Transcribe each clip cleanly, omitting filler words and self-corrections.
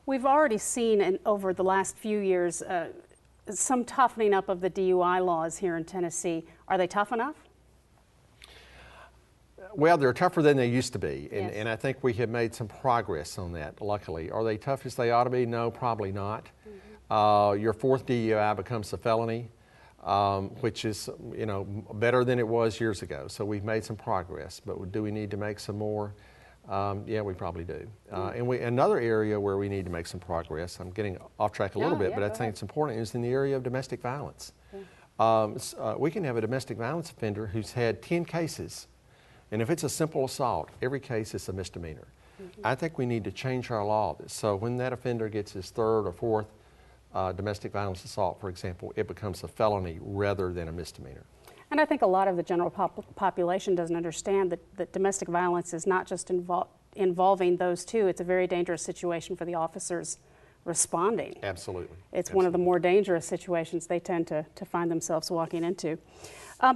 We've already seen over the last few years some toughening up of the DUI laws here in Tennessee. Are they tough enough? Well, they're tougher than they used to be, Yes. and I think we have made some progress on that, luckily. Are they tough as they ought to be? No, probably not. Your fourth DUI becomes a felony, which is, better than it was years ago. So we've made some progress, but do we need to make some more? Yeah, we probably do. And another area where we need to make some progress, I'm getting off track a little bit, but I think it's important, is in the area of domestic violence. We can have a domestic violence offender who's had 10 cases, and if it's a simple assault, every case is a misdemeanor. I think we need to change our law so when that offender gets his third or fourth domestic violence assault, for example, it becomes a felony rather than a misdemeanor. And I think a lot of the general population doesn't understand that domestic violence is not just involving those two. It's a very dangerous situation for the officers responding. Absolutely. It's one of the more dangerous situations they tend to find themselves walking into.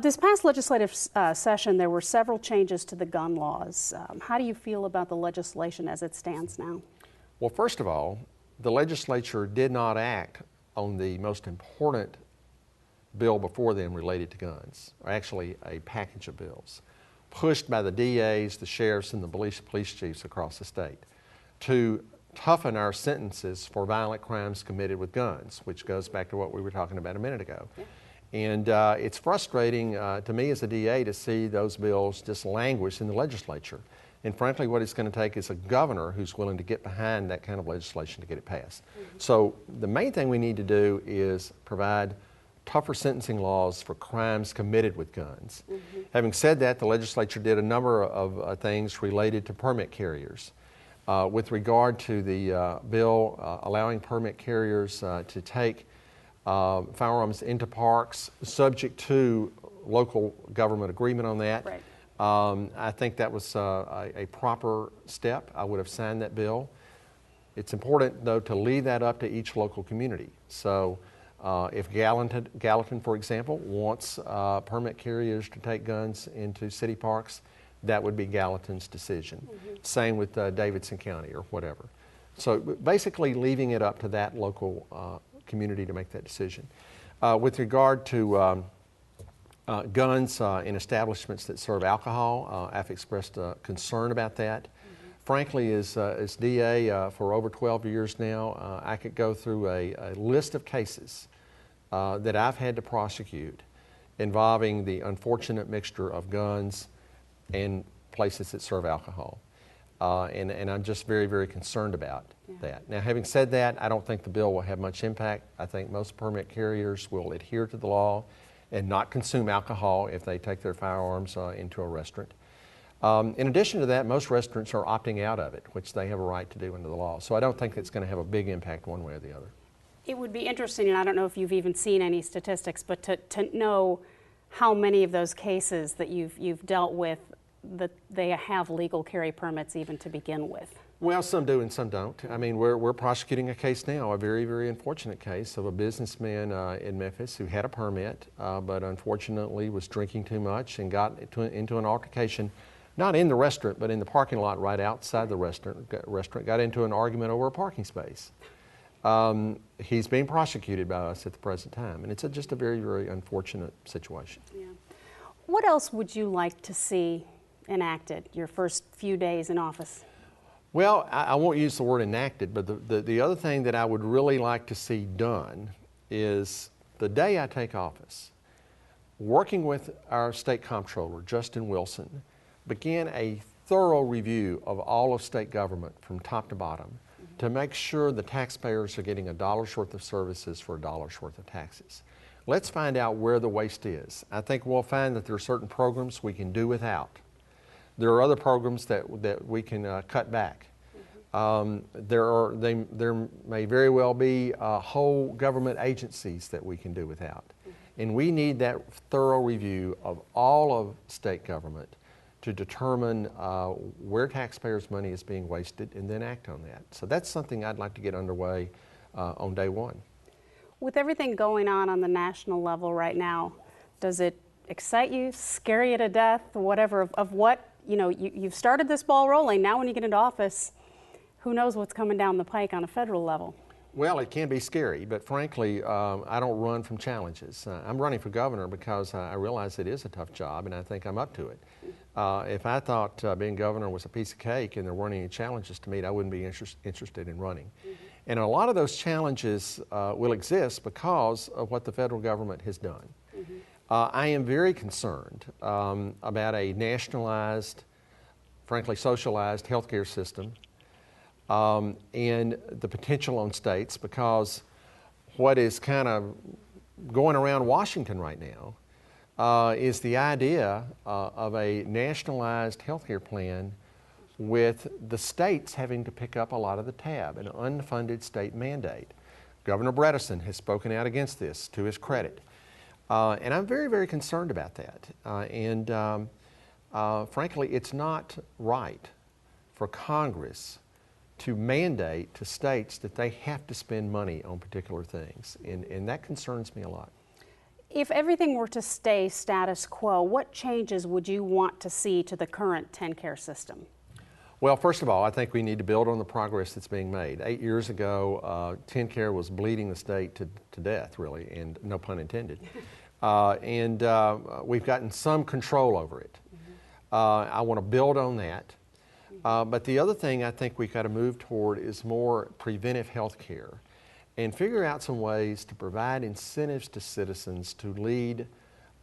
This past legislative session, there were several changes to the gun laws. How do you feel about the legislation as it stands now? Well, first of all, the legislature did not act on the most important bill before them related to guns, or actually a package of bills, pushed by the DAs, the sheriffs, and the police chiefs across the state to toughen our sentences for violent crimes committed with guns, which goes back to what we were talking about a minute ago. And it's frustrating to me as a DA to see those bills just languish in the legislature. And frankly, what it's going to take is a governor who's willing to get behind that kind of legislation to get it passed. So the main thing we need to do is provide tougher sentencing laws for crimes committed with guns. Having said that, the legislature did a number of things related to permit carriers. With regard to the bill allowing permit carriers to take firearms into parks, subject to local government agreement on that. Right. I think that was a proper step. I would have signed that bill. It's important, though, to leave that up to each local community. So if Gallatin, for example, wants permit carriers to take guns into city parks, that would be Gallatin's decision. Same with Davidson County or whatever. So basically leaving it up to that local community to make that decision. With regard to guns in establishments that serve alcohol, I've expressed concern about that. Frankly, as DA for over 12 years now, I could go through a list of cases that I've had to prosecute involving the unfortunate mixture of guns and places that serve alcohol. And I'm just very, very concerned about that. Now, having said that, I don't think the bill will have much impact. I think most permit carriers will adhere to the law and not consume alcohol if they take their firearms into a restaurant. In addition to that, most restaurants are opting out of it, which they have a right to do under the law. So I don't think it's going to have a big impact one way or the other. It would be interesting, and I don't know if you've even seen any statistics, but to know how many of those cases that you've dealt with that they have legal carry permits even to begin with. Well, some do and some don't. I mean, we're prosecuting a case now, a very, very unfortunate case of a businessman in Memphis who had a permit, but unfortunately was drinking too much and got into an altercation, not in the restaurant, but in the parking lot right outside the restaurant, got into an argument over a parking space. He's being prosecuted by us at the present time, and it's just a very, very unfortunate situation. Yeah. What else would you like to see enacted your first few days in office? Well, I won't use the word enacted, but the other thing that I would really like to see done is the day I take office, working with our state comptroller, Justin Wilson, begin a thorough review of all of state government from top to bottom to make sure the taxpayers are getting $1's worth of services for $1's worth of taxes. Let's find out where the waste is. I think we'll find that there are certain programs we can do without. There are other programs that we can cut back. There may very well be whole government agencies that we can do without. And we need that thorough review of all of state government to determine where taxpayers' money is being wasted and then act on that. So that's something I'd like to get underway on day one. With everything going on the national level right now, does it excite you, scare you to death, whatever, of what, you've started this ball rolling. Now when you get into office, who knows what's coming down the pike on a federal level? Well, it can be scary, but frankly, I don't run from challenges. I'm running for governor because I realize it is a tough job, and I think I'm up to it. If I thought being governor was a piece of cake and there weren't any challenges to meet, I wouldn't be interested in running. And a lot of those challenges will exist because of what the federal government has done. I am very concerned about a nationalized, frankly socialized healthcare system and the potential on states, because what is kind of going around Washington right now is the idea of a nationalized healthcare plan with the states having to pick up a lot of the tab, an unfunded state mandate. Governor Bredesen has spoken out against this, to his credit. And I'm very, very concerned about that. Frankly, it's not right for Congress to mandate to states that they have to spend money on particular things. And that concerns me a lot. If everything were to stay status quo, what changes would you want to see to the current TennCare system? Well, first of all, I think we need to build on the progress that's being made. 8 years ago, TennCare was bleeding the state to death, really, and no pun intended. We've gotten some control over it. I want to build on that. But the other thing I think we've got to move toward is more preventive health care and figure out some ways to provide incentives to citizens to lead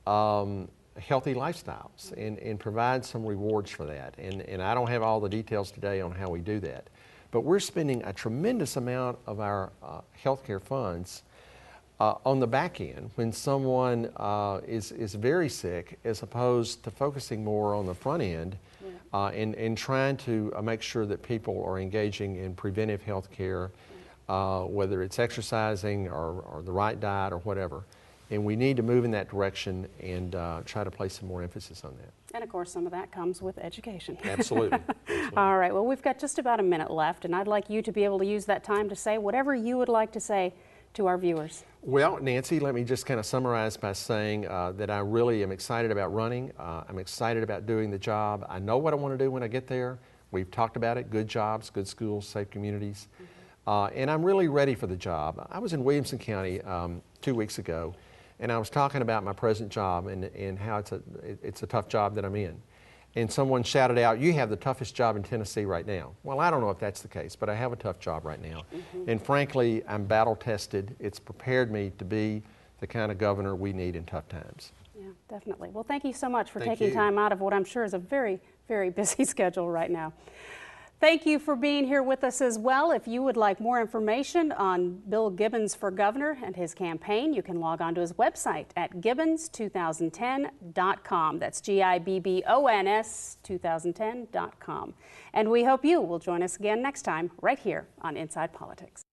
healthy lifestyles and provide some rewards for that. And I don't have all the details today on how we do that. But we're spending a tremendous amount of our health care funds on the back end when someone is very sick, as opposed to focusing more on the front end and trying to make sure that people are engaging in preventive health care, whether it's exercising or the right diet or whatever. And we need to move in that direction and try to place some more emphasis on that. And of course, some of that comes with education. Absolutely. Absolutely. All right, well, we've got just about a minute left, and I'd like you to be able to use that time to say whatever you would like to say to our viewers. Well, Nancy, let me just kind of summarize by saying that I really am excited about running. I'm excited about doing the job. I know what I want to do when I get there. We've talked about it: good jobs, good schools, safe communities. And I'm really ready for the job. I was in Williamson County 2 weeks ago, and I was talking about my present job and how it's a tough job that I'm in. And someone shouted out, "You have the toughest job in Tennessee right now." Well, I don't know if that's the case, but I have a tough job right now. And frankly, I'm battle tested. It's prepared me to be the kind of governor we need in tough times. Yeah, definitely. Well, thank you so much for Thank taking you. time out of what I'm sure is a very, very busy schedule right now. Thank you for being here with us as well. If you would like more information on Bill Gibbons for governor and his campaign, you can log on to his website at gibbons2010.com. That's GIBBONS 2010.com. And we hope you will join us again next time right here on Inside Politics.